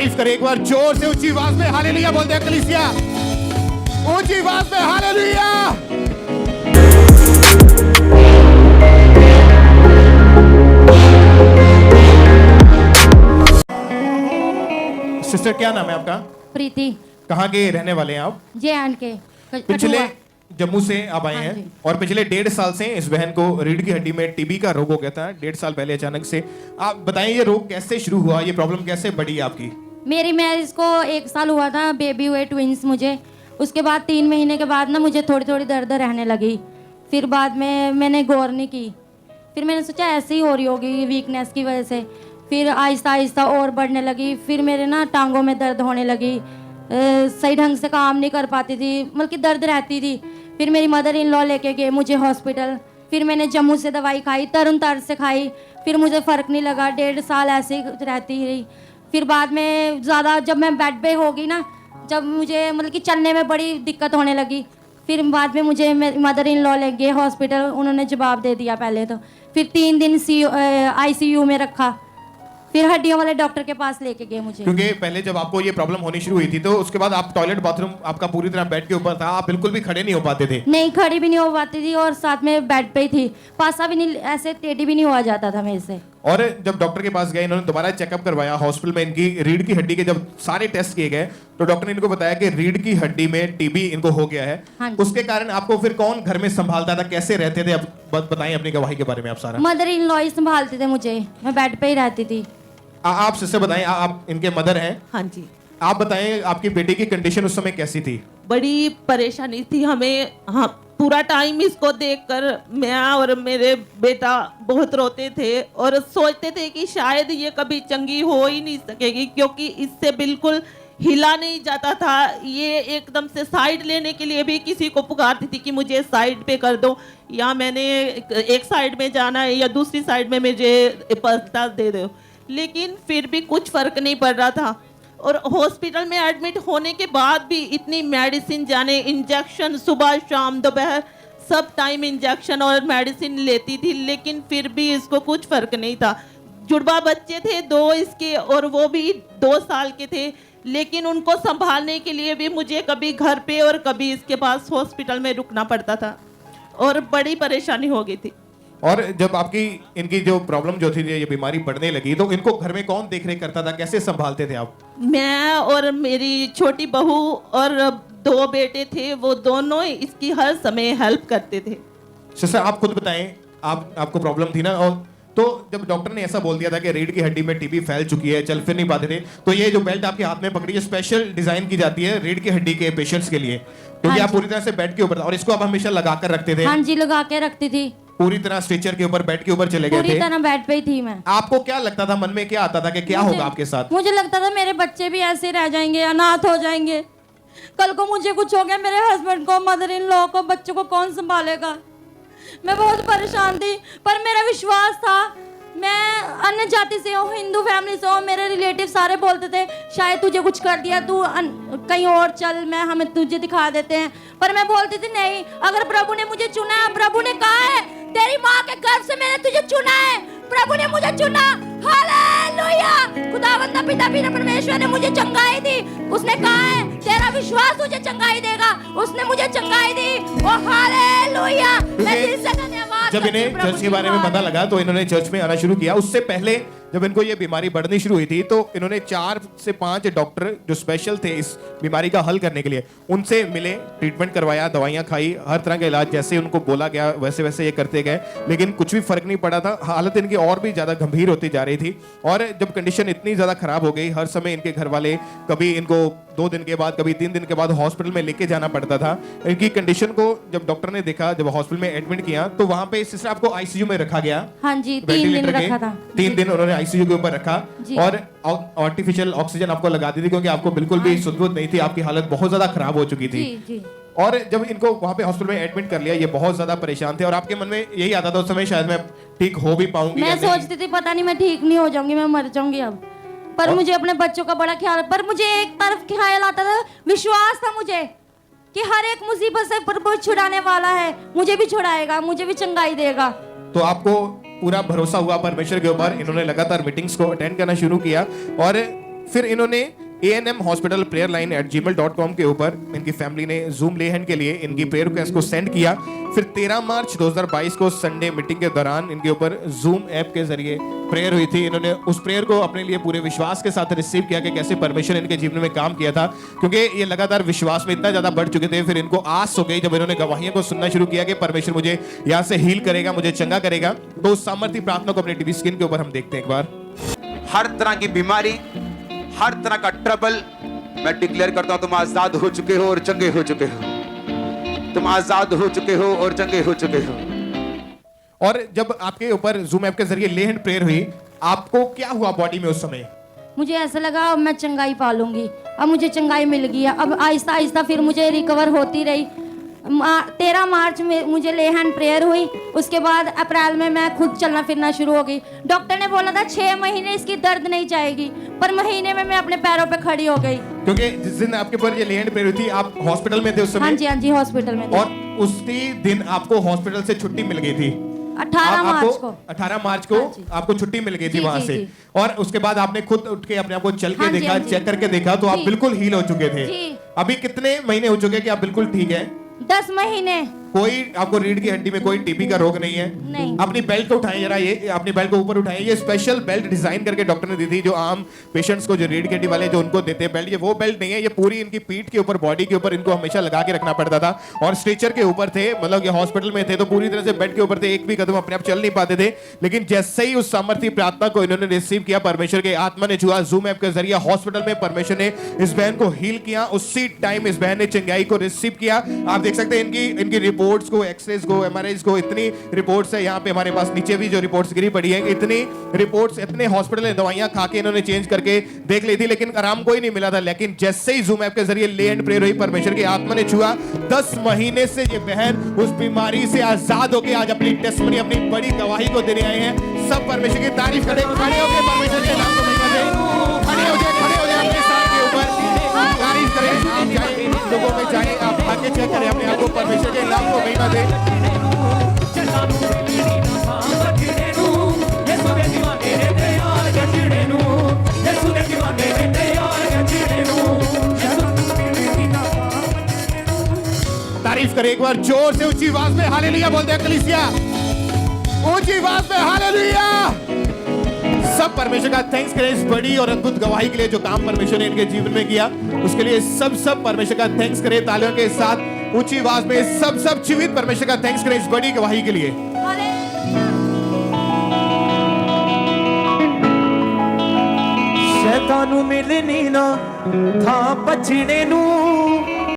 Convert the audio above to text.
तारीफ करे एक बार जोर से ऊंची आवाज में हालेलुया बोल दे कलीसिया, ऊंची आवाज में हालेलुया। सिस्टर क्या नाम है आपका? प्रीति। कहाँ के रहने वाले हैं आप? JNK पिछले जम्मू से आप आए हैं और पिछले 1.5 साल से इस बहन को रीढ़ की हड्डी में टीबी का रोग हो गया था। 1.5 साल पहले अचानक से। आप बताएं ये रोग कैसे शुरू हुआ, ये प्रॉब्लम कैसे बढ़ी आपकी? मेरी मैरिज को 1 साल हुआ था, बेबी हुए ट्विंस मुझे। उसके बाद 3 महीने के बाद ना मुझे थोड़ी थोड़ी दर्द रहने लगी। फिर बाद में मैंने गौर नहीं की, फिर मैंने सोचा ऐसे ही हो रही होगी वीकनेस की वजह से। फिर आहिस्ता आहिस्ता और बढ़ने लगी। फिर मेरे ना टांगों में दर्द होने लगी, सही ढंग से काम नहीं कर पाती थी, मतलब कि दर्द रहती थी। फिर मेरी मदर इन लॉ लेके गए मुझे हॉस्पिटल। फिर मैंने जम्मू से दवाई खाई, तरन तार से खाई, फिर मुझे फ़र्क नहीं लगा। 1.5 साल ऐसे ही रहती रही। फिर बाद में ज़्यादा जब मैं बेड पे हो गई ना, जब मुझे मतलब कि चलने में बड़ी दिक्कत होने लगी, फिर बाद में मुझे मदर इन लॉ ले गए हॉस्पिटल। उन्होंने जवाब दे दिया पहले तो। फिर 3 दिन ICU में रखा, फिर हड्डियों वाले डॉक्टर के पास लेके गए मुझे। क्योंकि पहले जब आपको ये प्रॉब्लम होनी शुरू हुई थी तो उसके बाद आप टॉयलेट बाथरूम आपका पूरी तरह बेड के ऊपर था, आप बिल्कुल भी खड़े नहीं हो पाते थे। नहीं, खड़ी भी नहीं हो पाती थी और साथ में बेड पे ही थी, पासा भी नहीं, ऐसे टेढ़ी भी नहीं हुआ जाता था मेरे से। और जब डॉक्टर के पास गए, इन्होंने दोबारा चेकअप करवाया हॉस्पिटल में, इनकी रीढ़ की हड्डी के जब सारे टेस्ट किए गए तो डॉक्टर ने इनको बताया कि रीढ़ की हड्डी में टीबी इनको हो गया है। हाँ, उसके कारण आपको फिर कौन घर में संभालता था, कैसे रहते थे? अब बताएं अपनी गवाही के बारे में आप सारा। मदर इन लॉ ही संभालते थे मुझे, मैं बेड पे ही रहती थी। आप सिस्टर बताएं, आप इनके मदर हैं? हाँ जी। आप बताएं आपकी बेटी की कंडीशन उस समय कैसी थी? बड़ी परेशानी थी हमें। हाँ, पूरा टाइम इसको देखकर मैं और मेरे बेटा बहुत रोते थे और सोचते थे कि शायद ये कभी चंगी हो ही नहीं सकेगी, क्योंकि इससे बिल्कुल हिला नहीं जाता था। ये एकदम से साइड लेने के लिए भी किसी को पुकारती थी कि मुझे साइड पे कर दो, या मैंने एक साइड में जाना है या दूसरी साइड में मुझे पर्दा दे दो, लेकिन फिर भी कुछ फर्क नहीं पड़ रहा था। और हॉस्पिटल में एडमिट होने के बाद भी इतनी मेडिसिन, जाने इंजेक्शन सुबह शाम दोपहर सब टाइम इंजेक्शन और मेडिसिन लेती थी, लेकिन फिर भी इसको कुछ फर्क नहीं था। जुड़वा बच्चे थे 2 इसके, और वो भी 2 साल के थे, लेकिन उनको संभालने के लिए भी मुझे कभी घर पे और कभी इसके पास हॉस्पिटल में रुकना पड़ता था और बड़ी परेशानी हो गई थी। और जब आपकी इनकी जो प्रॉब्लम जो थी, ये बीमारी बढ़ने लगी, तो इनको घर में कौन देखरेख करता था, कैसे संभालते थे आप? मैं और मेरी छोटी बहू और 2 बेटे थे, वो दोनों इसकी हर समय हेल्प करते थे। सिस्टर आप खुद बताएं, आपको प्रॉब्लम थी ना, और तो जब डॉक्टर ने ऐसा बोल दिया था कि रीढ़ की हड्डी में टीबी फैल चुकी है, चल फिर नहीं पाते थे, तो ये जो बेल्ट आपके हाथ में पकड़ी है स्पेशल डिजाइन की जाती है रीढ़ की हड्डी के पेशेंट्स के लिए, क्योंकि आप पूरी तरह से बेड के ऊपर, और इसको आप हमेशा लगा कर रखते थे? हाँ जी, लगा के रखती थी। पूरी तरह स्ट्रेचर के ऊपर, बेड के ऊपर चले गए थे? पूरी तरह बेड पे ही थी मैं। आपको क्या लगता था, मन में क्या आता था कि क्या होगा आपके साथ? मुझे लगता था मेरे बच्चे भी ऐसे रह जाएंगे, अनाथ हो जाएंगे, कल को मुझे कुछ हो गया, मेरे हस्बैंड को, मदर इन लॉ को, बच्चों को कौन संभालेगा। मैं बहुत परेशान थी, पर मेरा विश्वास था। मैं अन्य जाति से हूँ, हिंदू फैमिली से हूँ, मेरे रिलेटिव सारे बोलते थे शायद तुझे कुछ कर दिया, तू कहीं और चल, हमें तुझे दिखा देते हैं। पर मैं बोलती थी नहीं, अगर प्रभु ने मुझे चुना है, प्रभु ने कहा है तेरी माँ के गर्भ से मैंने तुझे चुना है, प्रभु ने मुझे चुना। हालेलुया। खुदावंद पिता परमेश्वर ने मुझे चंगाई दी। उसने कहा है तेरा विश्वास तुझे चंगाई देगा, उसने मुझे चंगाई दी। ओ हालेलुया। मैं दिल से धन्यवाद। जब इन्हें चर्च के बारे में पता लगा तो इन्होंने चर्च में आना शुरू किया। उससे पहले जब इनको ये बीमारी बढ़नी शुरू हुई थी तो इन्होंने 4 से 5 डॉक्टर जो स्पेशल थे इस बीमारी का हल करने के लिए, उनसे मिले, ट्रीटमेंट करवाया, दवाइयां खाई, हर तरह का इलाज जैसे उनको बोला गया वैसे वैसे ये करते गए, लेकिन कुछ भी फर्क नहीं पड़ा था। हालत इनकी और भी ज्यादा गंभीर होती जा रही थी। और जब कंडीशन इतनी ज्यादा खराब हो गई, हर समय इनके घर वाले कभी इनको 2 दिन के बाद, कभी 3 दिन के बाद हॉस्पिटल में लेके जाना पड़ता था। इनकी कंडीशन को जब डॉक्टर ने देखा, जब हॉस्पिटल में एडमिट किया, तो वहां पे सिस्टर आपको आईसीयू में रखा गया। हाँ जी, 3 दिन रखा था। 3 दिन उन्होंने आईसीयू के ऊपर रखा और आर्टिफिशियल ऑक्सीजन आपको लगा दी थी, क्योंकि आपको बिल्कुल भी सुध-बुध नहीं थी, आपकी हालत बहुत ज्यादा खराब हो चुकी थी। जी। और जब इनको वहां पे हॉस्पिटल में एडमिट कर लिया, ये बहुत ज्यादा परेशान थे और आपके मन में यही आता था उस समय शायद मैं ठीक हो भी पाऊंगी। मैं सोचती थी पता नहीं मैं ठीक नहीं हो जाऊंगी, मैं मर जाऊंगी अब। पर मुझे अपने बच्चों का बड़ा ख्याल, पर मुझे एक तरफ ख्याल आता था, विश्वास था मुझे कि हर एक मुसीबत से प्रभु छुड़ाने वाला है, मुझे भी छुड़ाएगा, मुझे भी चंगाई देगा। तो आपको पूरा भरोसा हुआ परमेश्वर के ऊपर। इन्होंने लगातार मीटिंग्स को अटेंड करना शुरू किया और फिर इन्होंने ANM hospital prayer line @gmail.com के ऊपर इनकी फैमिली ने जूम लेहन के लिए इनकी प्रेयर रिक्वेस्ट को सेंड किया। फिर 13 मार्च 2022 को संडे मीटिंग के दौरान इनके ऊपर जूम ऐप के जरिए प्रेयर हुई थी। इन्होंने उस प्रेयर को अपने लिए पूरे विश्वास के साथ रिसीव किया कि कैसे परमेश्वर इनके जीवन में काम किया था, क्योंकि ये लगातार विश्वास में इतना ज्यादा बढ़ चुके थे। फिर इनको आस हो गई जब इन्होंने गवाहियों को सुनना शुरू किया कि परमेश्वर मुझे यहाँ से हील करेगा, मुझे चंगा करेगा। तो उस सामर्थ्य प्रार्थना को अपने टीवी स्क्रीन के ऊपर हम देखते हैं एक बार। हर तरह की बीमारी, हर तरह का ट्रबल, मैं डिक्लेयर करता हूं तुम आजाद हो चुके हो और चंगे हो चुके हो। तुम आजाद हो चुके हो और चंगे हो चुके हो। और जब आपके ऊपर जूम ऐप के जरिए लेहन प्रेयर हुई, आपको क्या हुआ बॉडी में उस समय? मुझे ऐसा लगा अब मैं चंगाई पालूंगी, अब मुझे चंगाई मिल गई है। अब आहिस्ता आहिस्ता फिर मुझे रिकवर होती रही। 13 मार्च में मुझे लेहन प्रेयर हुई, उसके बाद अप्रैल में मैं खुद चलना फिरना शुरू हो गई। डॉक्टर ने बोला था 6 महीने इसकी दर्द नहीं जाएगी, पर महीने में मैं अपने पैरों पे खड़ी हो गई। क्योंकि जिस दिन आपके ऊपर ये लेहन प्रेयर हुई थी, आप हॉस्पिटल में थे उस समय? हाँ जी हॉस्पिटल में थे। और उसी दिन आपको हॉस्पिटल से छुट्टी मिल गई थी? 18 मार्च को। 18 मार्च को हाँ जी। आपको छुट्टी मिल गई थी जी, वहां जी, से। जी। और उसके बाद आपने खुद उठ के अपने आप को चल के हाँ जी, देखा, हाँ जी। चेक करके देखा, तो आप जी। बिल्कुल हील हो चुके थे। जी। अभी कितने महीने हो चुके कि आप बिल्कुल ठीक है? 10 महीने। कोई आपको रीढ़ की हड्डी में कोई टीबी का रोग नहीं है? नहीं। अपनी बेल्ट को उठाएं जरा, ये अपनी बेल्ट को ऊपर उठाएं। ये स्पेशल बेल्ट डिजाइन करके डॉक्टर ने दी थी, जो आम पेशेंट्स को, जो रीढ़ की हड्डी वाले जो उनको देते हैं बेल्ट, ये वो बेल्ट नहीं है। ये पूरी इनकी पीठ के ऊपर, बॉडी के ऊपर इनको हमेशा लगा के रखना पड़ता था। और स्ट्रेचर के ऊपर थे, मतलब ये हॉस्पिटल में थे तो पूरी तरह से बेड के ऊपर थे, एक भी कदम अपने आप चल नहीं पाते थे। लेकिन जैसे ही उस सामर्थ्य प्रार्थना को इन्होंने रिसीव किया, परमेश्वर के आत्मा ने छुआ, जूम ऐप के जरिए हॉस्पिटल में परमेश्वर ने इस बहन को हील किया। उसी टाइम इस बहन ने चंगाई को रिसीव किया। आप देख सकते हैं इनकी रिपोर्ट्स को, एक्सरेज को, MRIs को, इतनी रिपोर्ट्स है यहाँ पे हमारे पास, नीचे भी जो रिपोर्ट्स गिरी पड़ी है, इतनी रिपोर्ट्स, इतने हॉस्पिटल में दवाइयां खा के इन्होंने चेंज करके देख ली थी, लेकिन आराम कोई नहीं मिला था। लेकिन जैसे ही जूम ऐप के जरिए ले एंड प्रेयर हुई, परमेश्वर की आत्मा ने छुआ, 10 महीने से ये बहन उस बीमारी से आजाद होकर आज अपनी टेस्टमनी, अपनी बड़ी गवाही को देने आए हैं। सब परमेश्वर की तारीफ करें, खड़े होकर परमेश्वर के नाम को महिमा दें। खड़े हो जाए अपने साथ के ऊपर, तारीफ करें। आप जाए लोगों में जाए, आप आगे चेक करें अपने आप को, परमेश्वर के नाम को महिमा दें। तारीफ करें एक बार जोर से, ऊंची आवाज में हालेलुया बोलते हैं कलीसिया, ऊंची आवाज में हालेलुया। सब परमेश्वर का थैंक्स करें इस बड़ी और अद्भुत गवाही के लिए, जो काम परमेश्वर ने इनके जीवन में किया, उसके लिए सब परमेश्वर का थैंक्स करें। तालियों के साथ ऊंची आवाज में सब जीवित परमेश्वर का थैंक्स करें इस बड़ी गवाही के लिए। शैतानू मिलनी ना था बचने नू,